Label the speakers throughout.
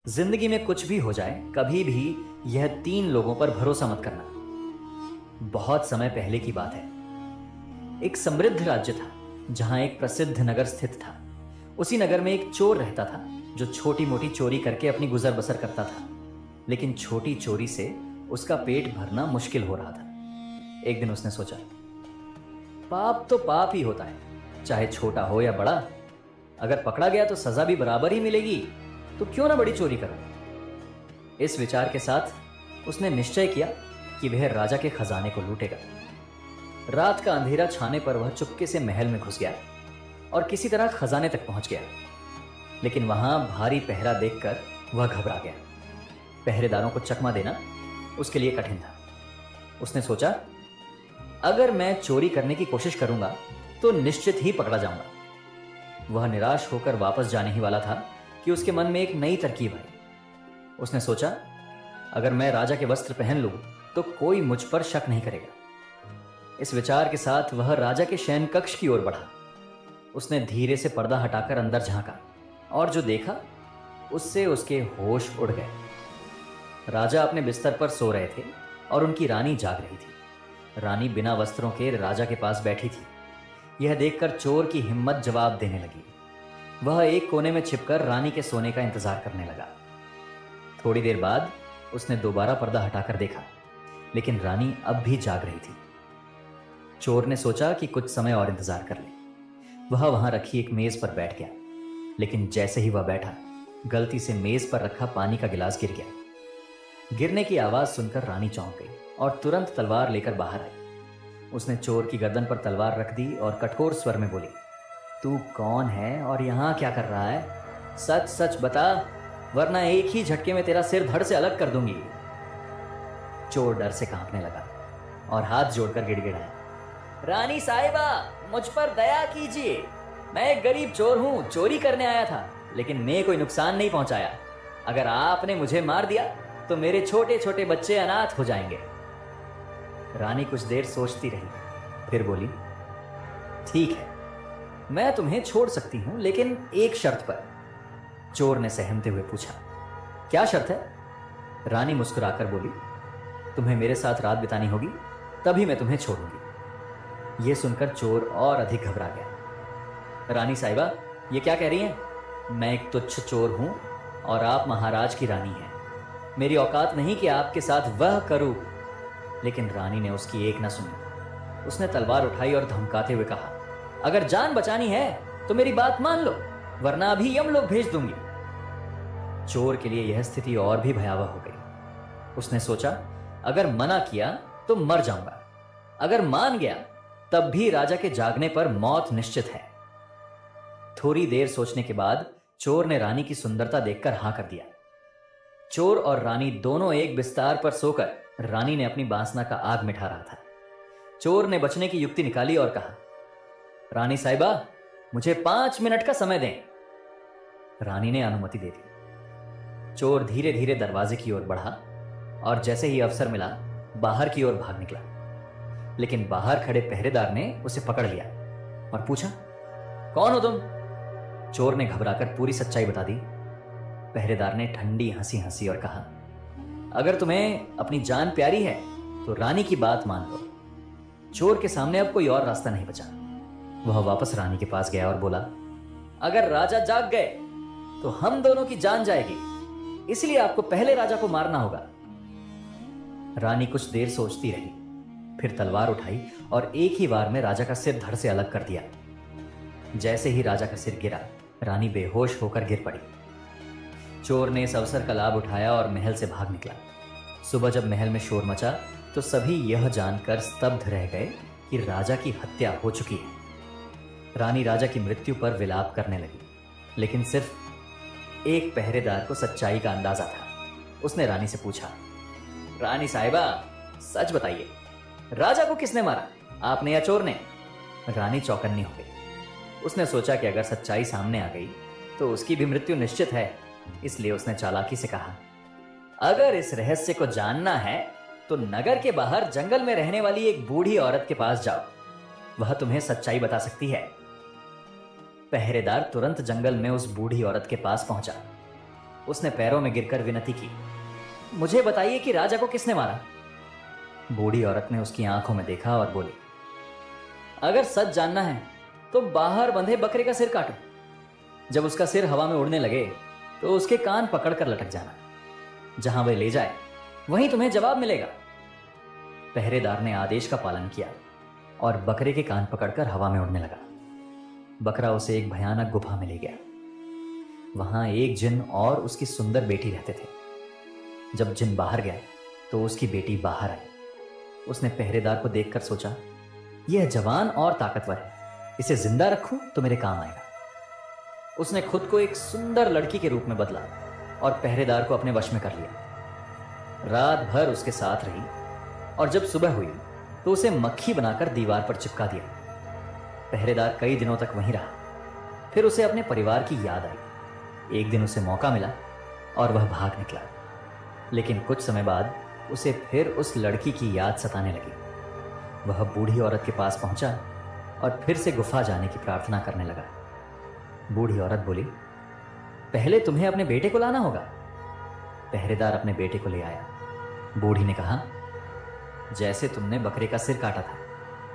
Speaker 1: जिंदगी में कुछ भी हो जाए, कभी भी यह तीन लोगों पर भरोसा मत करना। बहुत समय पहले की बात है। एक समृद्ध राज्य था जहां एक प्रसिद्ध नगर स्थित था। उसी नगर में एक चोर रहता था जो छोटी मोटी चोरी करके अपनी गुजर बसर करता था। लेकिन छोटी चोरी से उसका पेट भरना मुश्किल हो रहा था। एक दिन उसने सोचा, पाप तो पाप ही होता है, चाहे छोटा हो या बड़ा। अगर पकड़ा गया तो सजा भी बराबर ही मिलेगी, तो क्यों ना बड़ी चोरी करूं। इस विचार के साथ उसने निश्चय किया कि वह राजा के खजाने को लूटेगा। रात का अंधेरा छाने पर वह चुपके से महल में घुस गया और किसी तरह खजाने तक पहुंच गया। लेकिन वहां भारी पहरा देखकर वह घबरा गया। पहरेदारों को चकमा देना उसके लिए कठिन था। उसने सोचा, अगर मैं चोरी करने की कोशिश करूंगा तो निश्चित ही पकड़ा जाऊंगा। वह निराश होकर वापस जाने ही वाला था कि उसके मन में एक नई तरकीब आई। उसने सोचा, अगर मैं राजा के वस्त्र पहन लूं तो कोई मुझ पर शक नहीं करेगा। इस विचार के साथ वह राजा के शयन कक्ष की ओर बढ़ा। उसने धीरे से पर्दा हटाकर अंदर झांका और जो देखा उससे उसके होश उड़ गए। राजा अपने बिस्तर पर सो रहे थे और उनकी रानी जाग रही थी। रानी बिना वस्त्रों के राजा के पास बैठी थी। यह देखकर चोर की हिम्मत जवाब देने लगी। वह एक कोने में छिपकर रानी के सोने का इंतजार करने लगा। थोड़ी देर बाद उसने दोबारा पर्दा हटाकर देखा, लेकिन रानी अब भी जाग रही थी। चोर ने सोचा कि कुछ समय और इंतजार कर ले। वह वहां रखी एक मेज पर बैठ गया, लेकिन जैसे ही वह बैठा, गलती से मेज पर रखा पानी का गिलास गिर गया। गिरने की आवाज सुनकर रानी चौंक गई और तुरंत तलवार लेकर बाहर आई। उसने चोर की गर्दन पर तलवार रख दी और कठोर स्वर में बोली, तू कौन है और यहां क्या कर रहा है? सच सच बता, वरना एक ही झटके में तेरा सिर धड़ से अलग कर दूंगी। चोर डर से कांपने लगा और हाथ जोड़कर गिड़गिड़ाया, रानी साहिबा, मुझ पर दया कीजिए। मैं एक गरीब चोर हूं, चोरी करने आया था, लेकिन मैं कोई नुकसान नहीं पहुंचाया। अगर आपने मुझे मार दिया तो मेरे छोटे छोटे बच्चे अनाथ हो जाएंगे। रानी कुछ देर सोचती रही, फिर बोली, ठीक है, मैं तुम्हें छोड़ सकती हूं, लेकिन एक शर्त पर। चोर ने सहमते हुए पूछा, क्या शर्त है? रानी मुस्कुराकर बोली, तुम्हें मेरे साथ रात बितानी होगी, तभी मैं तुम्हें छोड़ूंगी। यह सुनकर चोर और अधिक घबरा गया। रानी साहिबा, ये क्या कह रही हैं? मैं एक तुच्छ चोर हूं और आप महाराज की रानी हैं। मेरी औकात नहीं कि आपके साथ वह करूं। लेकिन रानी ने उसकी एक न सुनी। उसने तलवार उठाई और धमकाते हुए कहा, अगर जान बचानी है तो मेरी बात मान लो, वरना अभी यमलोक भेज दूंगी। चोर के लिए यह स्थिति और भी भयावह हो गई। उसने सोचा, अगर मना किया तो मर जाऊंगा, अगर मान गया तब भी राजा के जागने पर मौत निश्चित है। थोड़ी देर सोचने के बाद चोर ने रानी की सुंदरता देखकर हां कर दिया। चोर और रानी दोनों एक बिस्तार पर सोकर रानी ने अपनी बांसना का आग मिठा रहा था। चोर ने बचने की युक्ति निकाली और कहा, रानी साहिबा, मुझे 5 मिनट का समय दें। रानी ने अनुमति दे दी। चोर धीरे धीरे दरवाजे की ओर बढ़ा और जैसे ही अवसर मिला बाहर की ओर भाग निकला। लेकिन बाहर खड़े पहरेदार ने उसे पकड़ लिया और पूछा, कौन हो तुम? चोर ने घबराकर पूरी सच्चाई बता दी। पहरेदार ने ठंडी हंसी हंसी और कहा, अगर तुम्हें अपनी जान प्यारी है तो रानी की बात मान लो। चोर के सामने अब कोई और रास्ता नहीं बचा। वह वापस रानी के पास गया और बोला, अगर राजा जाग गए तो हम दोनों की जान जाएगी, इसलिए आपको पहले राजा को मारना होगा। रानी कुछ देर सोचती रही, फिर तलवार उठाई और एक ही वार में राजा का सिर धड़ से अलग कर दिया। जैसे ही राजा का सिर गिरा, रानी बेहोश होकर गिर पड़ी। चोर ने इस अवसर का लाभ उठाया और महल से भाग निकला। सुबह जब महल में शोर मचा तो सभी यह जानकर स्तब्ध रह गए कि राजा की हत्या हो चुकी है। रानी राजा की मृत्यु पर विलाप करने लगी, लेकिन सिर्फ एक पहरेदार को सच्चाई का अंदाजा था। उसने रानी से पूछा, रानी साहिबा, सच बताइए, राजा को किसने मारा, आपने या चोर ने? रानी चौकन्नी हो गई। उसने सोचा कि अगर सच्चाई सामने आ गई तो उसकी भी मृत्यु निश्चित है, इसलिए उसने चालाकी से कहा, अगर इस रहस्य को जानना है तो नगर के बाहर जंगल में रहने वाली एक बूढ़ी औरत के पास जाओ, वह तुम्हें सच्चाई बता सकती है। पहरेदार तुरंत जंगल में उस बूढ़ी औरत के पास पहुंचा। उसने पैरों में गिरकर विनती की, मुझे बताइए कि राजा को किसने मारा। बूढ़ी औरत ने उसकी आंखों में देखा और बोली, अगर सच जानना है तो बाहर बंधे बकरे का सिर काटो। जब उसका सिर हवा में उड़ने लगे तो उसके कान पकड़कर लटक जाना। जहां वह ले जाए वहीं तुम्हें जवाब मिलेगा। पहरेदार ने आदेश का पालन किया और बकरे के कान पकड़कर हवा में उड़ने लगा। बकरा उसे एक भयानक गुफा में ले गया। वहां एक जिन और उसकी सुंदर बेटी रहते थे। जब जिन बाहर गया तो उसकी बेटी बाहर आई। उसने पहरेदार को देखकर सोचा, यह जवान और ताकतवर है, इसे जिंदा रखूं तो मेरे काम आएगा। उसने खुद को एक सुंदर लड़की के रूप में बदला और पहरेदार को अपने वश में कर लिया। रात भर उसके साथ रही और जब सुबह हुई तो उसे मक्खी बनाकर दीवार पर चिपका दिया। पहरेदार कई दिनों तक वहीं रहा। फिर उसे अपने परिवार की याद आई। एक दिन उसे मौका मिला और वह भाग निकला। लेकिन कुछ समय बाद उसे फिर उस लड़की की याद सताने लगी। वह बूढ़ी औरत के पास पहुंचा और फिर से गुफा जाने की प्रार्थना करने लगा। बूढ़ी औरत बोली, पहले तुम्हें अपने बेटे को लाना होगा। पहरेदार अपने बेटे को ले आया। बूढ़ी ने कहा, जैसे तुमने बकरे का सिर काटा था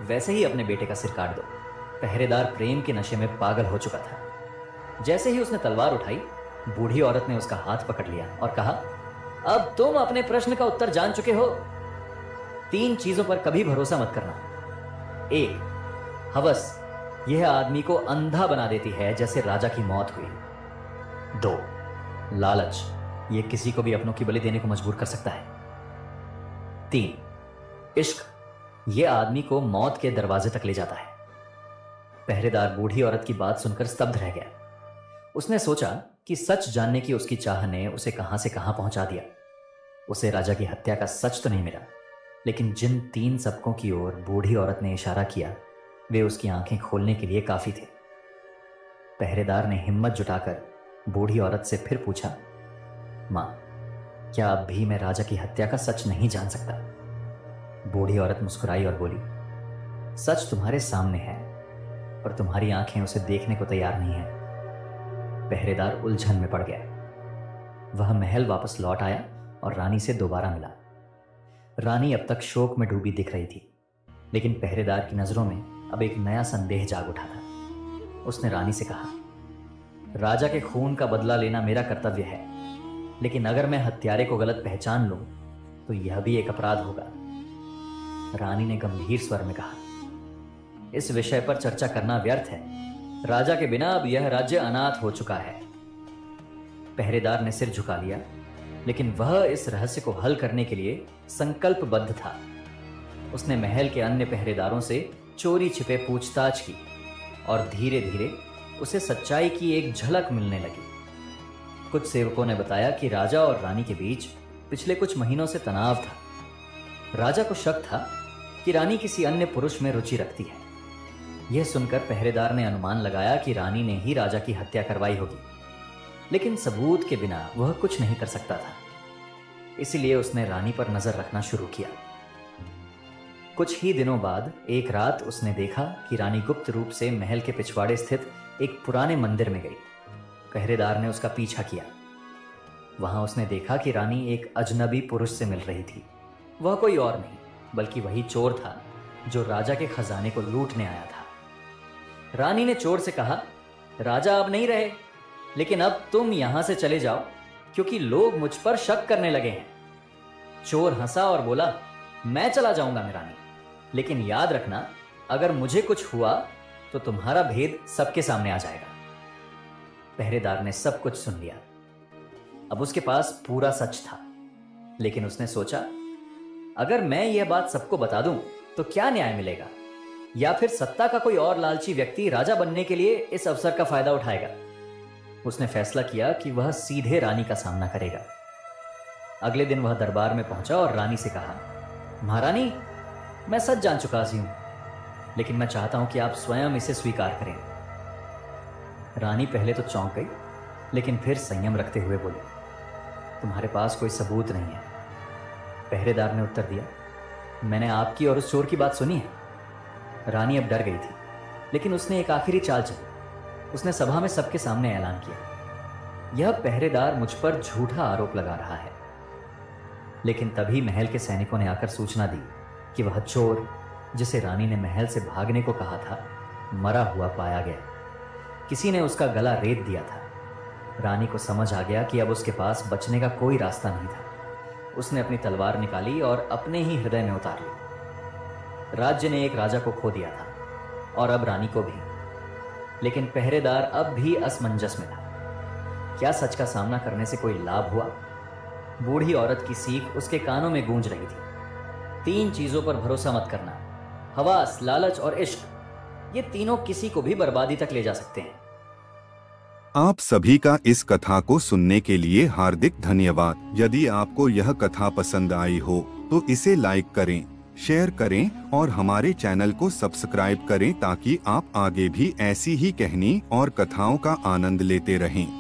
Speaker 1: वैसे ही अपने बेटे का सिर काट दो। पहरेदार प्रेम के नशे में पागल हो चुका था। जैसे ही उसने तलवार उठाई, बूढ़ी औरत ने उसका हाथ पकड़ लिया और कहा, अब तुम अपने प्रश्न का उत्तर जान चुके हो। 3 चीजों पर कभी भरोसा मत करना। 1, हवस, यह आदमी को अंधा बना देती है जैसे राजा की मौत हुई। 2, लालच, यह किसी को भी अपनों की बलि देने को मजबूर कर सकता है। 3, इश्क, यह आदमी को मौत के दरवाजे तक ले जाता है। पहरेदार बूढ़ी औरत की बात सुनकर स्तब्ध रह गया। उसने सोचा कि सच जानने की उसकी चाह ने उसे कहां से कहां पहुंचा दिया। उसे राजा की हत्या का सच तो नहीं मिला, लेकिन जिन 3 सबकों की ओर बूढ़ी औरत ने इशारा किया वे उसकी आंखें खोलने के लिए काफी थे। पहरेदार ने हिम्मत जुटाकर बूढ़ी औरत से फिर पूछा, मां, क्या अब भी मैं राजा की हत्या का सच नहीं जान सकता? बूढ़ी औरत मुस्कुराई और बोली, सच तुम्हारे सामने है पर तुम्हारी आंखें उसे देखने को तैयार नहीं है। पहरेदार उलझन में पड़ गया। वह महल वापस लौट आया और रानी से दोबारा मिला। रानी अब तक शोक में डूबी दिख रही थी, लेकिन पहरेदार की नजरों में अब एक नया संदेह जाग उठा था। उसने रानी से कहा, राजा के खून का बदला लेना मेरा कर्तव्य है, लेकिन अगर मैं हत्यारे को गलत पहचान लूं तो यह भी एक अपराध होगा। रानी ने गंभीर स्वर में कहा, इस विषय पर चर्चा करना व्यर्थ है। राजा के बिना अब यह राज्य अनाथ हो चुका है। पहरेदार ने सिर झुका लिया, लेकिन वह इस रहस्य को हल करने के लिए संकल्पबद्ध था। उसने महल के अन्य पहरेदारों से चोरी छिपे पूछताछ की और धीरे धीरे उसे सच्चाई की एक झलक मिलने लगी। कुछ सेवकों ने बताया कि राजा और रानी के बीच पिछले कुछ महीनों से तनाव था। राजा को शक था कि रानी किसी अन्य पुरुष में रुचि रखती है। यह सुनकर पहरेदार ने अनुमान लगाया कि रानी ने ही राजा की हत्या करवाई होगी, लेकिन सबूत के बिना वह कुछ नहीं कर सकता था। इसलिए उसने रानी पर नजर रखना शुरू किया। कुछ ही दिनों बाद एक रात उसने देखा कि रानी गुप्त रूप से महल के पिछवाड़े स्थित एक पुराने मंदिर में गई। पहरेदार ने उसका पीछा किया। वहां उसने देखा कि रानी एक अजनबी पुरुष से मिल रही थी। वह कोई और नहीं बल्कि वही चोर था जो राजा के खजाने को लूटने आया था। रानी ने चोर से कहा, राजा अब नहीं रहे, लेकिन अब तुम यहां से चले जाओ क्योंकि लोग मुझ पर शक करने लगे हैं। चोर हंसा और बोला, मैं चला जाऊंगा मैं रानी, लेकिन याद रखना अगर मुझे कुछ हुआ तो तुम्हारा भेद सबके सामने आ जाएगा। पहरेदार ने सब कुछ सुन लिया। अब उसके पास पूरा सच था, लेकिन उसने सोचा, अगर मैं यह बात सबको बता दूं तो क्या न्याय मिलेगा, या फिर सत्ता का कोई और लालची व्यक्ति राजा बनने के लिए इस अवसर का फायदा उठाएगा। उसने फैसला किया कि वह सीधे रानी का सामना करेगा। अगले दिन वह दरबार में पहुंचा और रानी से कहा, महारानी, मैं सच जान चुका हूं, लेकिन मैं चाहता हूं कि आप स्वयं इसे स्वीकार करें। रानी पहले तो चौंक गई, लेकिन फिर संयम रखते हुए बोली, तुम्हारे पास कोई सबूत नहीं है। पहरेदार ने उत्तर दिया, मैंने आपकी और उस चोर की बात सुनी है। रानी अब डर गई थी, लेकिन उसने एक आखिरी चाल चली। उसने सभा में सबके सामने ऐलान किया, यह पहरेदार मुझ पर झूठा आरोप लगा रहा है। लेकिन तभी महल के सैनिकों ने आकर सूचना दी कि वह चोर, जिसे रानी ने महल से भागने को कहा था, मरा हुआ पाया गया। किसी ने उसका गला रेत दिया था। रानी को समझ आ गया कि अब उसके पास बचने का कोई रास्ता नहीं था। उसने अपनी तलवार निकाली और अपने ही हृदय में उतार ली। राज्य ने एक राजा को खो दिया था और अब रानी को भी। लेकिन पहरेदार अब भी असमंजस में था। क्या सच का सामना करने से कोई लाभ हुआ? बूढ़ी औरत की सीख उसके कानों में गूंज रही थी। 3 चीजों पर भरोसा मत करना, हवास, लालच और इश्क। ये तीनों किसी को भी बर्बादी तक ले जा सकते हैं।
Speaker 2: आप सभी का इस कथा को सुनने के लिए हार्दिक धन्यवाद। यदि आपको यह कथा पसंद आई हो तो इसे लाइक करें, शेयर करें और हमारे चैनल को सब्सक्राइब करें ताकि आप आगे भी ऐसी ही कहानी और कथाओं का आनंद लेते रहें।